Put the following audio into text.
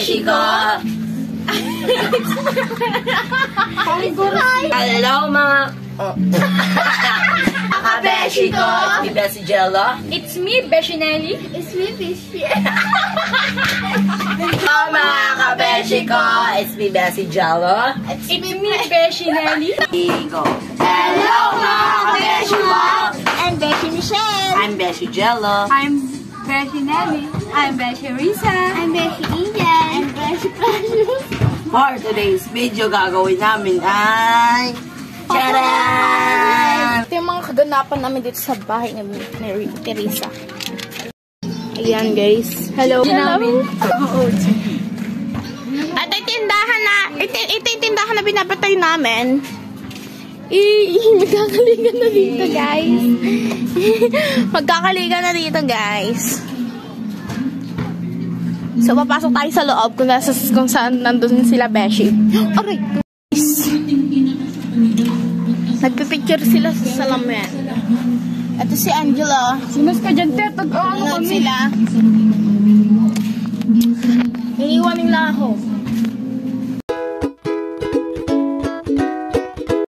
kabeshi ko! Hello mga kabeshi ko! It's me, Bessie Jello. It's me, Beshinelli. It's me, Fishy. Hello mga kabeshi ko! It's me, Bessie Jello. It's me, Beshinelli. Hello mga kabeshi ko! I'm Beshi Michelle. I'm Bessie Jello. I'm Beshinelli. I'm Beshi Risa. I'm Beshi Ian. I'm Beshi Precious. For today's video, gagawin namin ay... Tcharam! Ito yung mga kaganapan namin dito sa bahay ni Teresa. Ayan guys. Hello. Namin. At ito yung tindahan na binabantay namin. Magkakaligan na dito guys. Magkakaligan na dito guys. So papasok tayo sa loob kung saan nandun sila Beshi. Aray guys. Nagpipicture sila sa salamin. Ito si Angela. Sinas ka dyan, Tetag. Sila. Iniwan nila ako.